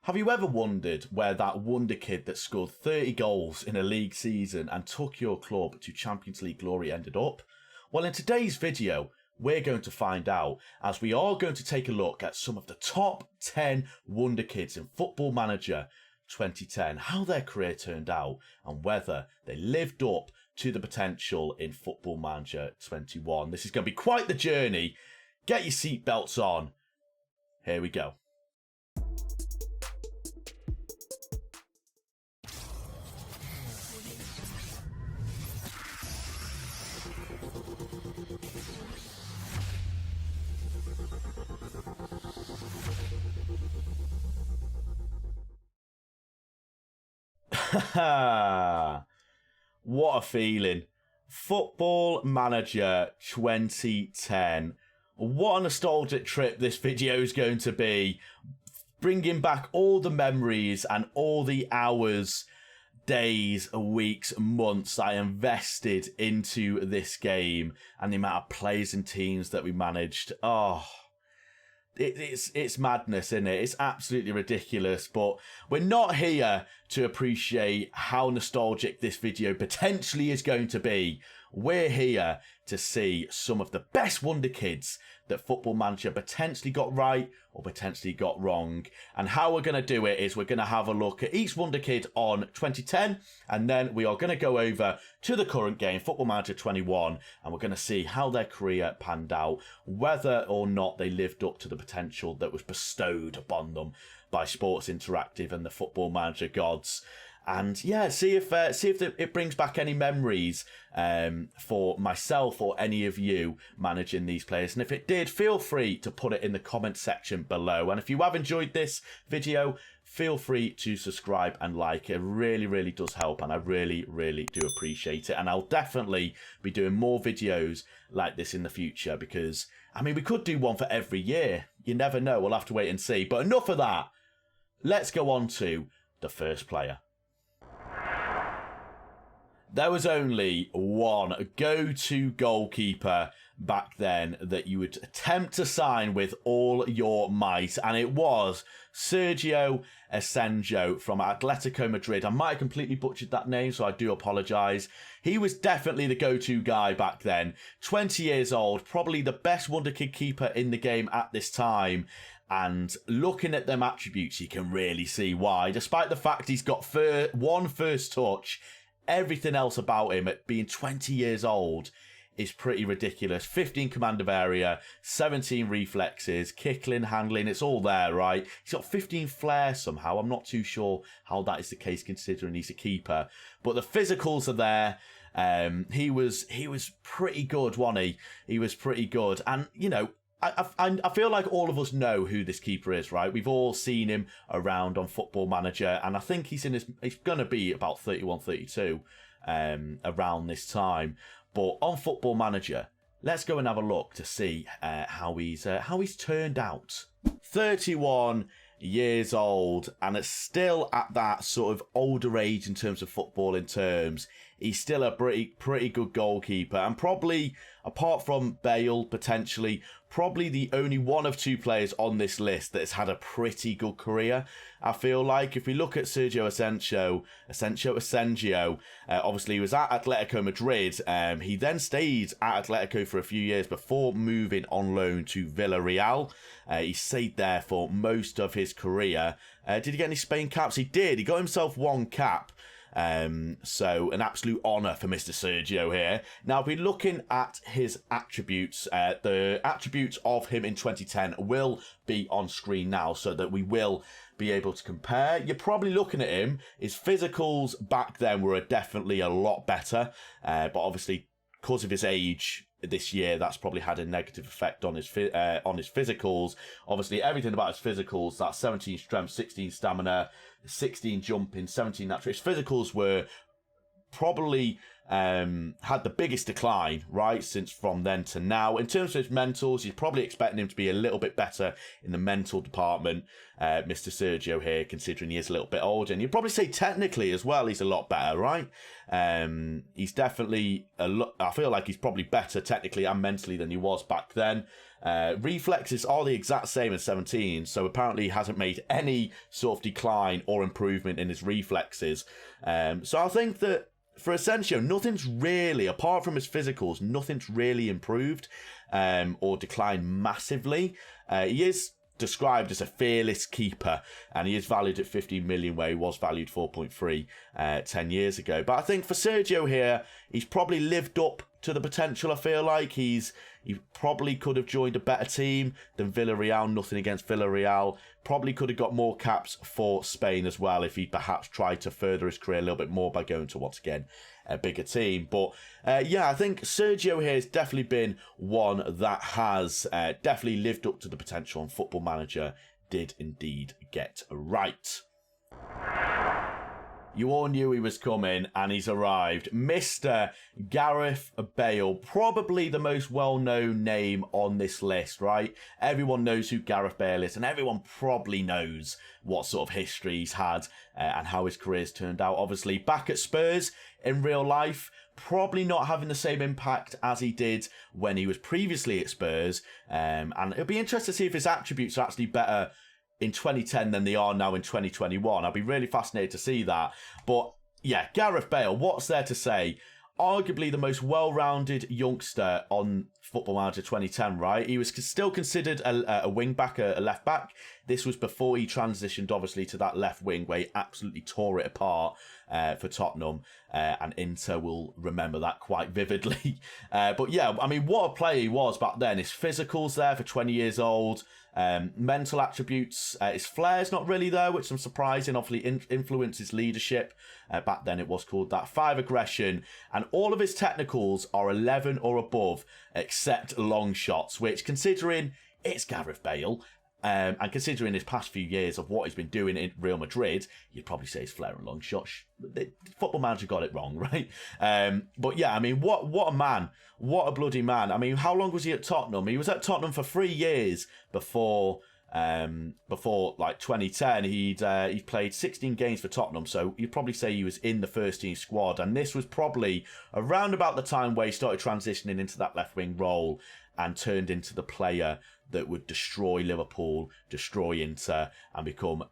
Have you ever wondered where that wonder kid that scored 30 goals in a league season and took your club to Champions League glory ended up? Well, in today's video, we're going to find out, as we are going to take a look at some of the top 10 wonder kids in Football Manager 2010, how their career turned out and whether they lived up to the potential in Football Manager 21. This is going to be quite the journey. Get your seatbelts on. Here we go. What a feeling. Football Manager 2010. What a nostalgic trip this video is going to be. Bringing back all the memories and all the hours, days, weeks, months I invested into this game and the amount of players and teams that we managed. Oh, it's madness, isn't it? It's absolutely ridiculous, but we're not here to appreciate how nostalgic this video potentially is going to be. We're here to see some of the best wonder kids that Football Manager potentially got right or potentially got wrong. And how we're going to do it is we're going to have a look at each wonder kid on 2010, and then we are going to go over to the current game, Football Manager 21, and we're going to see how their career panned out, whether or not they lived up to the potential that was bestowed upon them by Sports Interactive and the Football Manager gods. And yeah, see if it brings back any memories for myself or any of you managing these players. And if it did, feel free to put it in the comment section below. And if you have enjoyed this video, feel free to subscribe and like. It really, really does help. And I really, really do appreciate it. And I'll definitely be doing more videos like this in the future because, I mean, we could do one for every year. You never know. We'll have to wait and see. But enough of that. Let's go on to the first player. There was only one go-to goalkeeper back then that you would attempt to sign with all your might, and it was Sergio Essentio from Atletico Madrid. I might have completely butchered that name, so I do apologise. He was definitely the go-to guy back then. 20 years old, probably the best wonderkid keeper in the game at this time. And looking at them attributes, you can really see why. Despite the fact he's got one first touch, everything else about him at being 20 years old is pretty ridiculous. 15 command of area, 17 reflexes, kickling, handling, it's all there, right? He's got 15 flair somehow. I'm not too sure how that is the case considering he's a keeper. But the physicals are there. He was pretty good, wasn't he? He was pretty good. And, you know, I feel like all of us know who this keeper is, right? We've all seen him around on Football Manager, and I think he's going to be about 31, 32 around this time. But on Football Manager, let's go and have a look to see how he's turned out. 31 years old, and it's still at that sort of older age in terms of footballing terms. He's still a pretty good goalkeeper, and probably, apart from Bale, potentially, probably the only one of two players on this list that has had a pretty good career. I feel like if we look at Sergio Ascencio, obviously he was at Atletico Madrid. He then stayed at Atletico for a few years before moving on loan to Villarreal. He stayed there for most of his career. Did he get any Spain caps? He did. He got himself one cap. So an absolute honour for Mr. Sergio here. Now, if we're looking at his attributes, the attributes of him in 2010 will be on screen now so that we will be able to compare. You're probably looking at him. His physicals back then were definitely a lot better, but obviously because of his age this year, that's probably had a negative effect on his physicals. Obviously, everything about his physicals, that 17 strength, 16 stamina, 16 jumping, 17 natural. His physicals were probably had the biggest decline, right, since from then to now. In terms of his mentals, you're probably expecting him to be a little bit better in the mental department, Mr. Sergio here, considering he is a little bit older. And you'd probably say technically as well, he's a lot better, right? He's definitely, I feel like he's probably better technically and mentally than he was back then. Reflexes are the exact same as 17, so apparently he hasn't made any sort of decline or improvement in his reflexes. So I think that for Ascencio, nothing's really, apart from his physicals, nothing's really improved or declined massively. He is described as a fearless keeper, and he is valued at 15 million, where he was valued 4.3 10 years ago. But I think for Sergio here, he's probably lived up to the potential. I feel like he probably could have joined a better team than Villarreal. Nothing against Villarreal. Probably could have got more caps for Spain as well if he perhaps tried to further his career a little bit more by going to, once again, a bigger team. But yeah, I think Sergio here has definitely been one that has definitely lived up to the potential, and Football Manager did indeed get right. You all knew he was coming, and he's arrived. Mr. Gareth Bale, probably the most well-known name on this list, right? Everyone knows who Gareth Bale is, and everyone probably knows what sort of history he's had and how his career's turned out. Obviously, back at Spurs in real life, probably not having the same impact as he did when he was previously at Spurs. And it'll be interesting to see if his attributes are actually better in 2010 than they are now in 2021. I'll be really fascinated to see that. But yeah, Gareth Bale, what's there to say? Arguably the most well-rounded youngster on Football Manager 2010, right? He was still considered a wing-back, a left-back. This was before he transitioned, obviously, to that left wing, where he absolutely tore it apart for Tottenham. And Inter will remember that quite vividly. But yeah, I mean, what a player he was back then. His physical's there for 20 years old. Mental attributes, his flair's not really there, which I'm surprising. Obviously influences leadership. Back then it was called that. 5 aggression, and all of his technicals are 11 or above, except long shots, which, considering it's Gareth Bale, and considering his past few years of what he's been doing in Real Madrid, you'd probably say his flair and long shots. The Football Manager got it wrong, right? But yeah, I mean, what a man. What a bloody man. I mean, how long was he at Tottenham? He was at Tottenham for 3 years before like 2010. He played 16 games for Tottenham, so you'd probably say he was in the first team squad. And this was probably around about the time where he started transitioning into that left wing role and turned into the player that would destroy Liverpool, destroy Inter, and become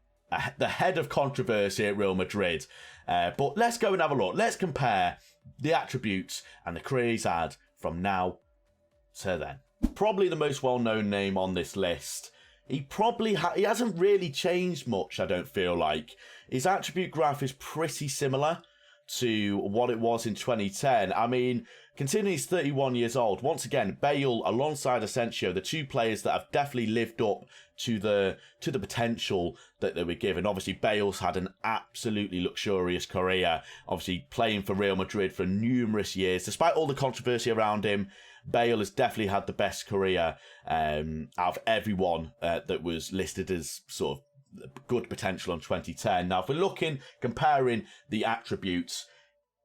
the head of controversy at Real Madrid. But let's go and have a look. Let's compare the attributes and the career he's had from now to then. Probably the most well-known name on this list. He hasn't really changed much, I don't feel like. His attribute graph is pretty similar to what it was in 2010. I mean, considering he's 31 years old, once again, Bale alongside Ascencio, the two players that have definitely lived up to the potential that they were given. Obviously, Bale's had an absolutely luxurious career, obviously playing for Real Madrid for numerous years. Despite all the controversy around him, Bale has definitely had the best career out of everyone that was listed as sort of good potential on 2010. Now, if we're comparing the attributes,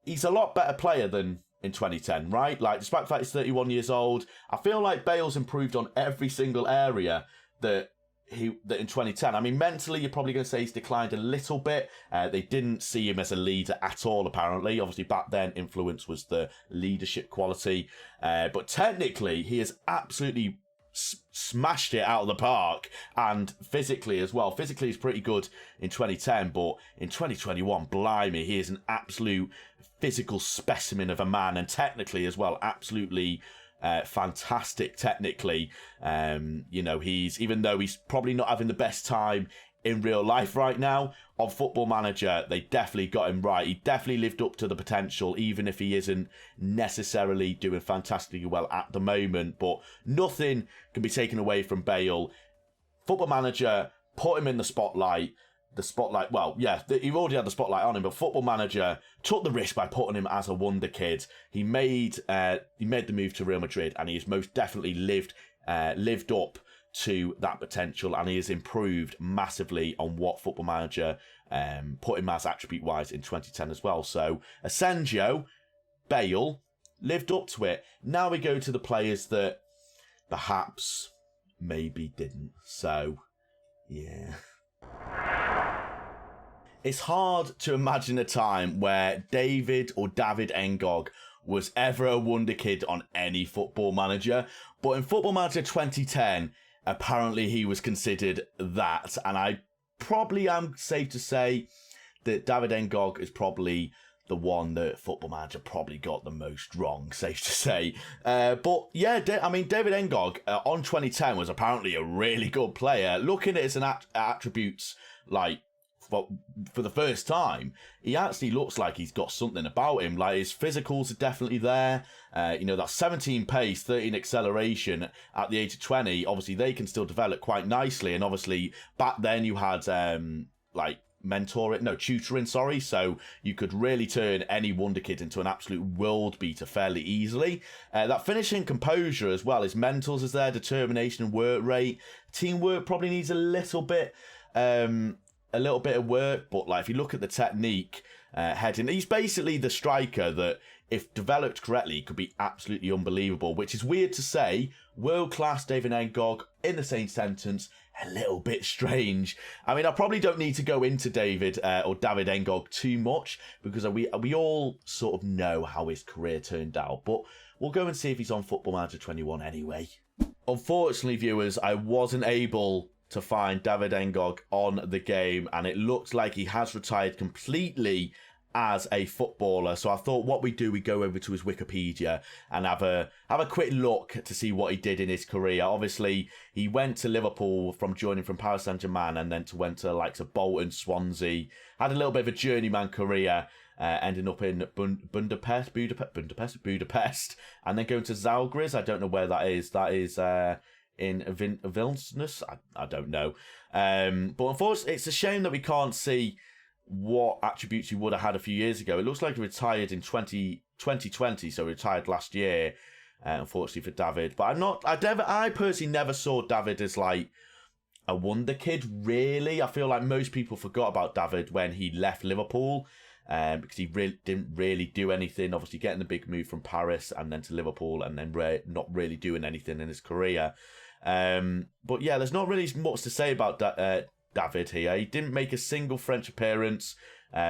he's a lot better player than in 2010, right? Like, despite the fact he's 31 years old, I feel like Bale's improved on every single area that in 2010. I mean, mentally, you're probably going to say he's declined a little bit. They didn't see him as a leader at all, apparently. Obviously, back then, influence was the leadership quality. But technically, he has absolutely smashed it out of the park, and physically as well. Physically, he's pretty good in 2010, but in 2021, blimey, he is an absolute physical specimen of a man, and technically as well, absolutely fantastic technically. Even though he's probably not having the best time in real life right now, on Football Manager, they definitely got him right. He definitely lived up to the potential, even if he isn't necessarily doing fantastically well at the moment. But nothing can be taken away from Bale. Football Manager put him in the spotlight. He already had the spotlight on him, but Football Manager took the risk by putting him as a wonder kid. He made the move to Real Madrid, and he has most definitely lived up to that potential, and he has improved massively on what Football Manager put him as attribute-wise in 2010 as well. So, Ascencio, Bale lived up to it. Now we go to the players that perhaps maybe didn't. So, yeah. It's hard to imagine a time where David Engog was ever a wonder kid on any Football Manager, but in Football Manager 2010, apparently he was considered that, and I probably am safe to say that David Engog is probably the one that Football Manager probably got the most wrong, safe to say. But yeah, David Engog on 2010 was apparently a really good player. Looking at his attributes, like, for the first time, he actually looks like he's got something about him. Like, his physicals are definitely there. That 17 pace, 13 acceleration at the age of 20, obviously they can still develop quite nicely. And obviously back then you had tutoring, so you could really turn any wonder kid into an absolute world beater fairly easily. That finishing composure as well, his mentals is there, determination and work rate. Teamwork probably needs a little bit of work, but like if you look at the technique, heading, he's basically the striker that, if developed correctly, could be absolutely unbelievable, which is weird to say. World-class David Engog in the same sentence, a little bit strange. I mean, I probably don't need to go into David Engog too much, because we all sort of know how his career turned out, but we'll go and see if he's on Football Manager 21 anyway. Unfortunately, viewers, I wasn't able to find David Engog on the game, and it looks like he has retired completely as a footballer. So I thought what we go over to his Wikipedia and have a quick look to see what he did in his career. Obviously, he went to Liverpool from joining from Paris Saint-Germain, and then went to likes of Bolton, Swansea. Had a little bit of a journeyman career, ending up in Budapest, and then going to Zalgiris. I don't know where that is. That is in Vilnius. I don't know. But unfortunately, it's a shame that we can't see what attributes he would have had a few years ago. It looks like he retired in 2020, so he retired last year, unfortunately for David. But I personally never saw David as like a wonder kid, really. I feel like most people forgot about David when he left Liverpool, because he didn't really do anything. Obviously getting the big move from Paris and then to Liverpool, and then not really doing anything in his career. But yeah, there's not really much to say about David here. He didn't make a single French appearance,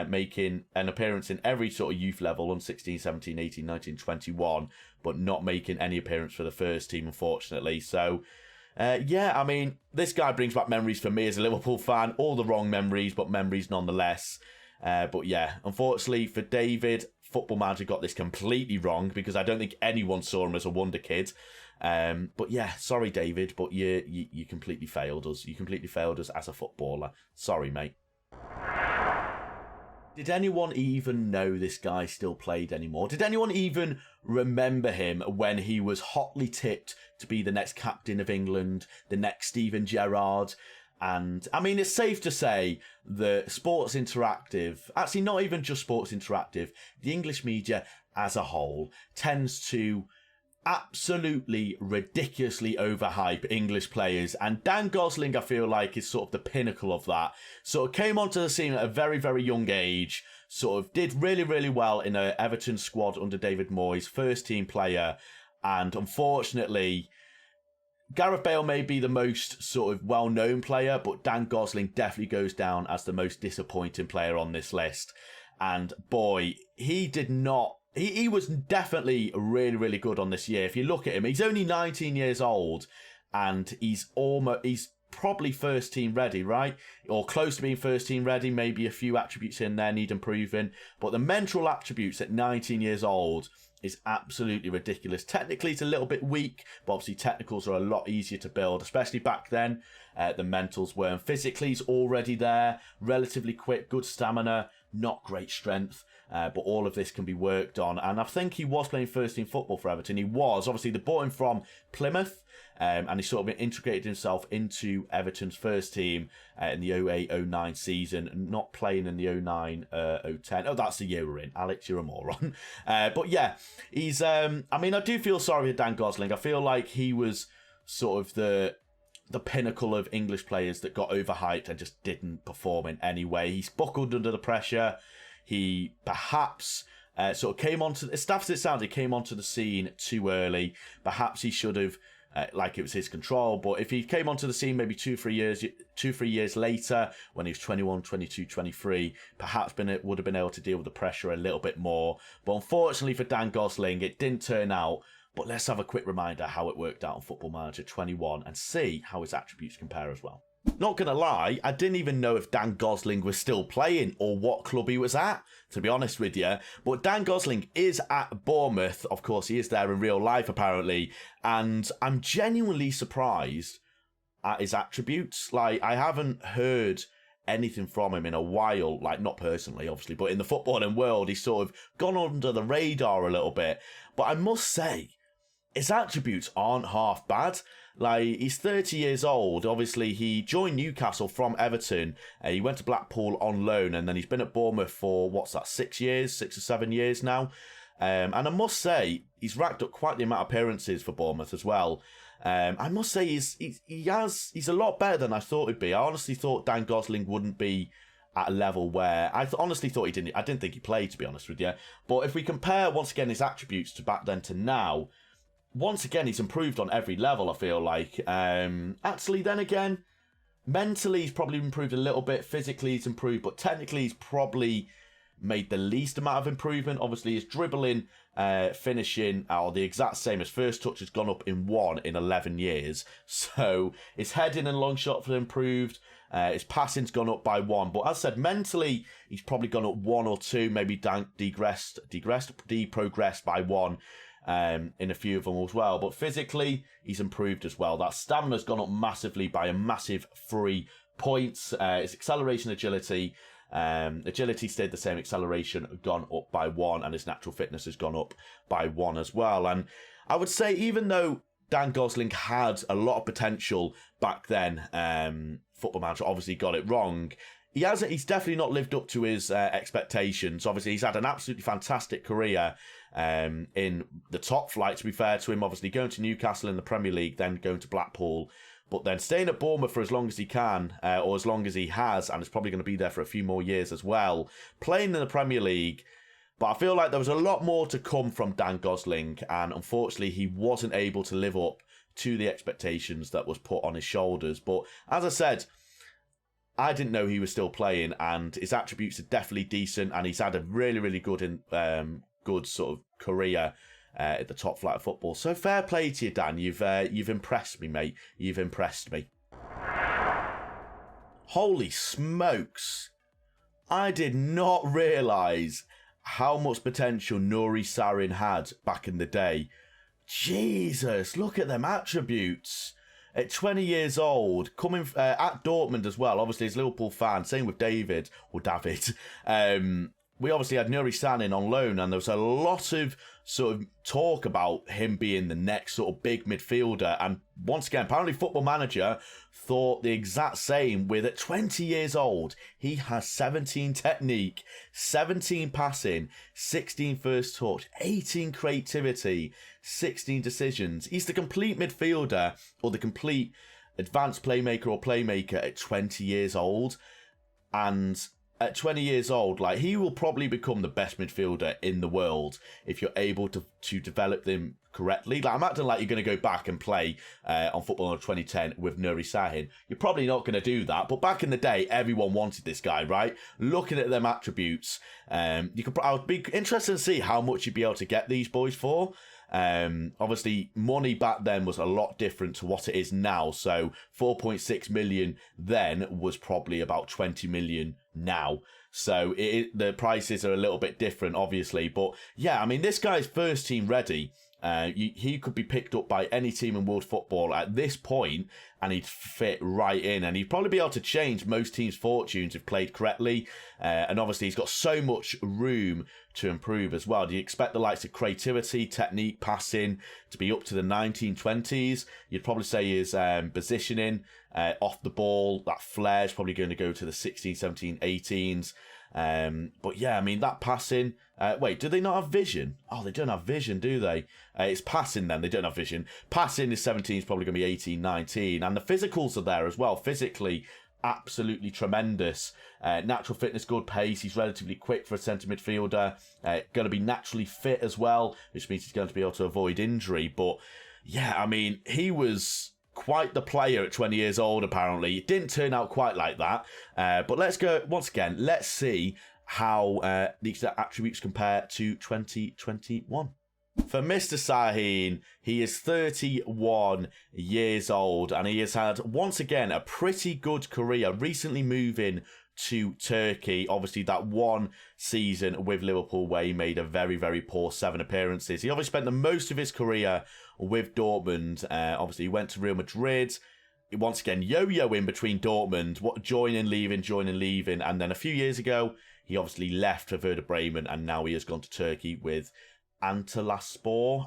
making an appearance in every sort of youth level on 16, 17, 18, 19, 21, but not making any appearance for the first team, unfortunately. So, yeah, I mean, this guy brings back memories for me as a Liverpool fan. All the wrong memories, but memories nonetheless. But yeah, unfortunately for David, Football Manager got this completely wrong, because I don't think anyone saw him as a wonder kid. But yeah, sorry, David, but you completely failed us. You completely failed us as a footballer. Sorry, mate. Did anyone even know this guy still played anymore? Did anyone even remember him when he was hotly tipped to be the next captain of England, the next Steven Gerrard? And I mean, it's safe to say that Sports Interactive, actually not even just Sports Interactive, the English media as a whole tends to absolutely ridiculously overhype English players, and Dan Gosling, I feel like, is sort of the pinnacle of that. Sort of came onto the scene at a very, very young age, sort of did really, really well in an Everton squad under David Moyes, first team player, and unfortunately, Gareth Bale may be the most sort of well-known player, but Dan Gosling definitely goes down as the most disappointing player on this list. And boy, he did not. He was definitely really, really good on this year. If you look at him, he's only 19 years old, and he's probably first team ready, right? Or close to being first team ready. Maybe a few attributes in there need improving, but the mental attributes at 19 years old is absolutely ridiculous. Technically, it's a little bit weak, but obviously technicals are a lot easier to build, especially back then. The mentals weren't. Physically, he's already there, relatively quick, good stamina, not great strength. But all of this can be worked on. And I think he was playing first team football for Everton. He was. Obviously, they bought him from Plymouth. And he sort of integrated himself into Everton's first team in the 08-09 season. Not playing in the 09-010. Oh, that's the year we're in. Alex, you're a moron. But yeah, he's... I mean, I do feel sorry for Dan Gosling. I feel like he was sort of the pinnacle of English players that got overhyped and just didn't perform in any way. He's buckled under the pressure. He perhaps sort of came onto, as daft as it sounds, he came onto the scene too early. Perhaps he should have, like it was his control, but if he came onto the scene maybe 2-3 years later, when he was 21, 22, 23, perhaps would have been able to deal with the pressure a little bit more. But unfortunately for Dan Gosling, it didn't turn out. But let's have a quick reminder how it worked out on Football Manager 21 and see how his attributes compare as well. Not gonna lie, I didn't even know if Dan Gosling was still playing or what club he was at, to be honest with you. But Dan Gosling is at Bournemouth. Of course, he is there in real life, apparently. And I'm genuinely surprised at his attributes. Like, I haven't heard anything from him in a while. Like, not personally, obviously, but in the footballing world, he's sort of gone under the radar a little bit. But I must say, his attributes aren't half bad. Like, he's 30 years old. Obviously, he joined Newcastle from Everton. He went to Blackpool on loan, and then he's been at Bournemouth for, 6 or 7 years now. And I must say, he's racked up quite the amount of appearances for Bournemouth as well. I must say, he's a lot better than I thought he'd be. I honestly thought Dan Gosling wouldn't be at a level where I honestly thought he didn't. I didn't think he played, to be honest with you. But if we compare once again his attributes to back then to now, once again he's improved on every level. I feel like. Actually, then again, mentally he's probably improved a little bit. Physically he's improved, but technically he's probably made the least amount of improvement. Obviously, his dribbling, finishing are the exact same. His first touch has gone up in 11 years. So his heading and long shots have improved. His passing's gone up by 1. But as I said, mentally, he's probably gone up 1 or 2, maybe deprogressed by 1 in a few of them as well. But physically, he's improved as well. That stamina's gone up massively by a massive 3 points. His acceleration, agility stayed the same, acceleration gone up by 1, and his natural fitness has gone up by 1 as well. And I would say, even though Dan Gosling had a lot of potential back then, Football Manager obviously got it wrong. He's definitely not lived up to his expectations. Obviously, he's had an absolutely fantastic career in the top flight, to be fair to him. Obviously, going to Newcastle in the Premier League, then going to Blackpool, but then staying at Bournemouth for as long as he can, or as long as he has, and is probably going to be there for a few more years as well. Playing in the Premier League, but I feel like there was a lot more to come from Dan Gosling, and unfortunately he wasn't able to live up to the expectations that was put on his shoulders. But as I said, I didn't know he was still playing, and his attributes are definitely decent, and he's had a really, really good good sort of career at the top flight of football. So fair play to you, Dan. You've impressed me, mate. You've impressed me. Holy smokes. I did not realise how much potential Nuri Sahin had back in the day. Jesus, look at them attributes. At 20 years old, coming at Dortmund as well. Obviously, he's a Liverpool fan. Same with David. We obviously had Nuri Sahin on loan, and there was a lot of sort of talk about him being the next sort of big midfielder. And once again, apparently Football Manager thought the exact same. With at 20 years old, he has 17 technique, 17 passing, 16 first touch, 18 creativity, 16 decisions. He's the complete midfielder, or the complete advanced playmaker or playmaker at 20 years old. And at 20 years old, like, he will probably become the best midfielder in the world if you're able to develop them correctly. Like, I'm acting like you're going to go back and play on Football in 2010 with Nuri Sahin. You're probably not going to do that, but back in the day, everyone wanted this guy, right? Looking at them attributes, I would be interested to see how much you'd be able to get these boys for. Obviously, money back then was a lot different to what it is now. So 4.6 million then was probably about 20 million now. So the prices are a little bit different, obviously. But yeah, I mean, this guy's first team ready. He could be picked up by any team in world football at this point, and he'd fit right in, and he'd probably be able to change most teams' fortunes if played correctly. And obviously, he's got so much room to improve as well. Do you expect the likes of creativity, technique, passing to be up to the 1920s? You'd probably say his positioning off the ball, that flair is probably going to go to the 16, 17, 18s. But yeah, I mean, that passing, wait, do they not have vision? Oh, they don't have vision, do they? It's passing then, they don't have vision. Passing is 17, is probably going to be 18, 19, and the physicals are there as well. Physically, absolutely tremendous. Natural fitness, good pace. He's relatively quick for a centre midfielder. Going to be naturally fit as well, which means he's going to be able to avoid injury. But yeah, I mean, he was quite the player at 20 years old, apparently. It didn't turn out quite like that. But let's go, once again, let's see how these attributes compare to 2021. For Mr. Sahin, he is 31 years old and he has had, once again, a pretty good career, recently moving to Turkey. Obviously, that one season with Liverpool where he made a very, very poor 7 appearances. He obviously spent the most of his career with Dortmund. Obviously, he went to Real Madrid. Once again, yo-yoing between Dortmund, joining, leaving. And then a few years ago, he obviously left for Werder Bremen and now he has gone to Turkey with Antalyaspor.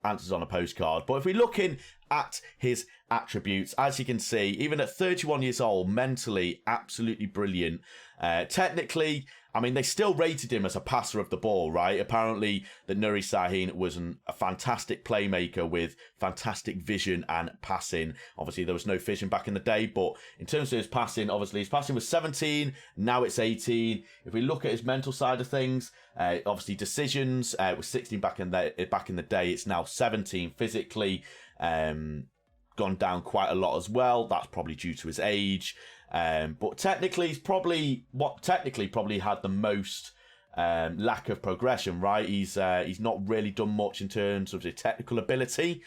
Answers on a postcard. But if we're looking at his attributes, as you can see, even at 31 years old, mentally absolutely brilliant. Technically, I mean, they still rated him as a passer of the ball, right? Apparently, that Nuri Sahin was a fantastic playmaker with fantastic vision and passing. Obviously, there was no vision back in the day, but in terms of his passing, obviously, his passing was 17, now it's 18. If we look at his mental side of things, obviously, decisions was 16 back in the day. It's now 17 physically. Gone down quite a lot as well. That's probably due to his age. But technically, he's probably had the most lack of progression, right? He's not really done much in terms of his technical ability,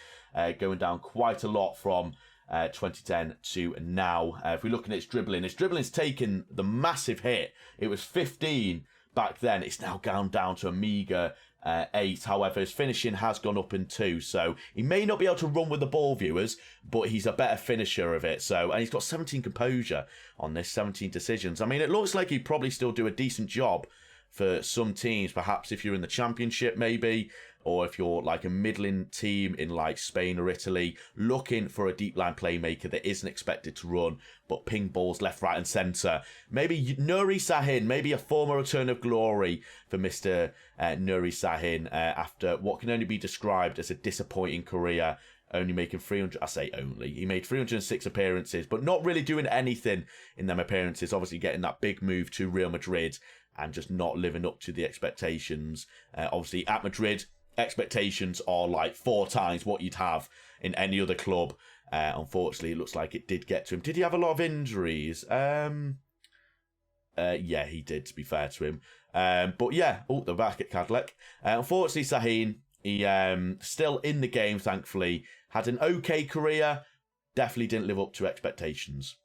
going down quite a lot from 2010 to now. If we're looking at his dribbling's taken the massive hit. It was 15 back then. It's now gone down to a meager 8. However, his finishing has gone up in 2, so he may not be able to run with the ball, viewers, but he's a better finisher of it. So, and he's got 17 composure on this, 17 decisions. I mean, it looks like he'd probably still do a decent job for some teams, perhaps if you're in the Championship, maybe, or if you're like a middling team in like Spain or Italy, looking for a deep line playmaker that isn't expected to run, but ping balls left, right and centre. Maybe Nuri Sahin, maybe a former return of glory for Mr. Nuri Sahin after what can only be described as a disappointing career, only making 300, I say only, he made 306 appearances, but not really doing anything in them appearances, obviously getting that big move to Real Madrid and just not living up to the expectations. Obviously at Madrid, expectations are like 4 times what you'd have in any other club. Unfortunately, it looks like it did get to him. Did he have a lot of injuries? Yeah, he did, to be fair to him. But yeah, the back at Kadleck. Unfortunately, Sahin, he still in the game, thankfully. Had an okay career. Definitely didn't live up to expectations.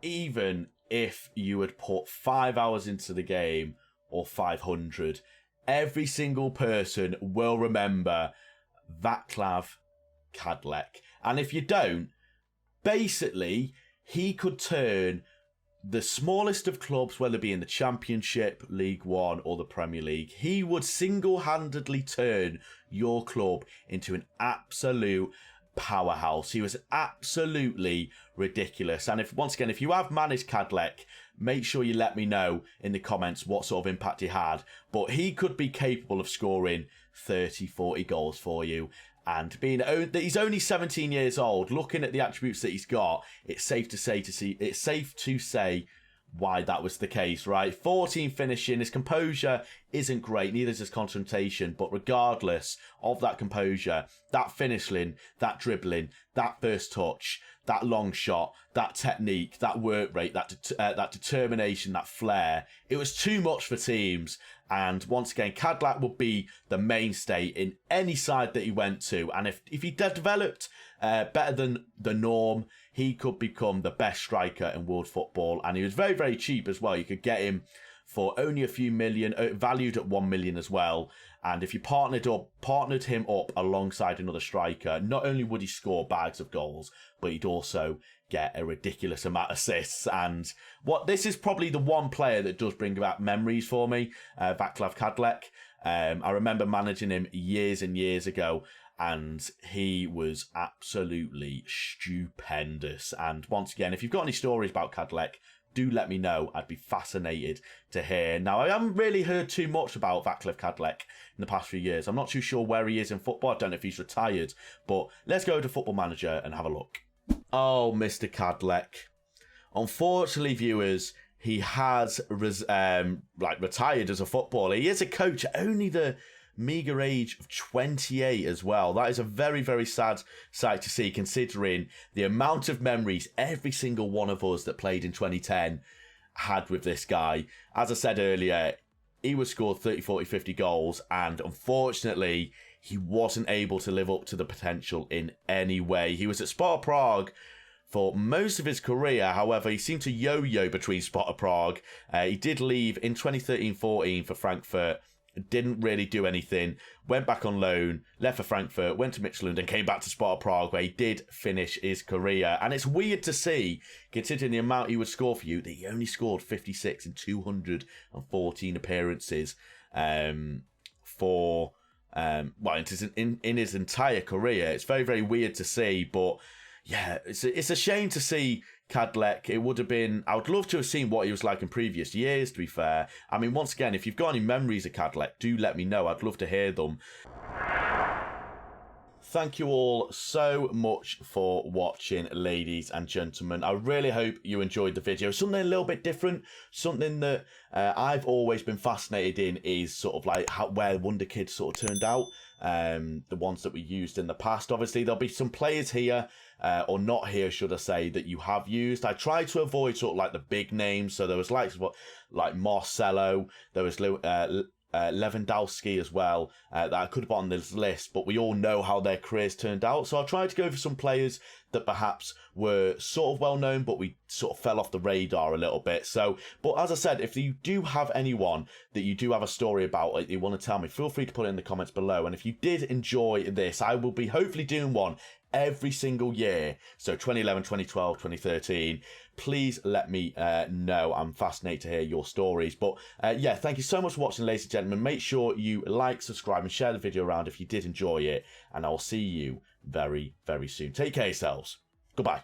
Even if you had put 5 hours into the game, or 500, every single person will remember Vaclav Kadleck. And if you don't, basically, he could turn the smallest of clubs, whether it be in the Championship, League One, or the Premier League, he would single-handedly turn your club into an absolute powerhouse. He was absolutely ridiculous. And if you have managed Kadleck, make sure you let me know in the comments what sort of impact he had. But he could be capable of scoring 30, 40 goals for you. And he's only 17 years old, looking at the attributes that he's got, it's safe to say why that was the case, right? 14 finishing, his composure isn't great, neither is his concentration, but regardless of that composure, that finishing, that dribbling, that first touch, that long shot, that technique, that work rate, that determination, that flair, it was too much for teams. And once again, Kadleck would be the mainstay in any side that he went to. And if he developed better than the norm, he could become the best striker in world football. And he was very, very cheap as well. You could get him for only a few million, valued at 1 million as well. And if you partnered him up alongside another striker, not only would he score bags of goals, but he'd also get a ridiculous amount of assists. And this is probably the one player that does bring back memories for me, Vaclav Kadleck. I remember managing him years and years ago, and he was absolutely stupendous. And once again, if you've got any stories about Kadleck, do let me know. I'd be fascinated to hear. Now, I haven't really heard too much about Vaclav Kadleck in the past few years. I'm not too sure where he is in football. I don't know if he's retired, but let's go to Football Manager and have a look. Oh, Mr. Kadleck. Unfortunately, viewers, he has retired as a footballer. He is a coach at only the meagre age of 28 as well. That is a very, very sad sight to see, considering the amount of memories every single one of us that played in 2010 had with this guy. As I said earlier, he would score 30, 40, 50 goals, and unfortunately, he wasn't able to live up to the potential in any way. He was at Sparta Prague for most of his career. However, he seemed to yo-yo between Sparta Prague. He did leave in 2013-14 for Frankfurt, didn't really do anything, went back on loan, left for Frankfurt, went to Midtjylland and came back to Sparta Prague, where he did finish his career. And it's weird to see, considering the amount he would score for you, that he only scored 56 in 214 appearances in his entire career. It's very, very weird to see, but yeah, it's a shame to see Kadleck. It would have been, I would love to have seen what he was like in previous years, to be fair. I mean, once again, if you've got any memories of Kadleck, do let me know. I'd love to hear them. Thank you all so much for watching, ladies and gentlemen. I really hope you enjoyed the video. Something a little bit different, something that I've always been fascinated in is sort of like where Wonderkids sort of turned out. The ones that we used in the past. Obviously, there'll be some players here, or not here, should I say, that you have used. I tried to avoid sort of like the big names. So there was like Marcelo, there was Lewandowski as well, that I could have put on this list, but we all know how their careers turned out. So I tried to go for some players that perhaps were sort of well known, but we sort of fell off the radar a little bit. So, but as I said, if you do have anyone that you do have a story about that you want to tell me, feel free to put it in the comments below. And if you did enjoy this, I will be hopefully doing one every single year. So 2011, 2012, 2013. Please let me know. I'm fascinated to hear your stories. But yeah, thank you so much for watching, ladies and gentlemen. Make sure you like, subscribe, and share the video around if you did enjoy it. And I'll see you very, very soon. Take care of yourselves. Goodbye.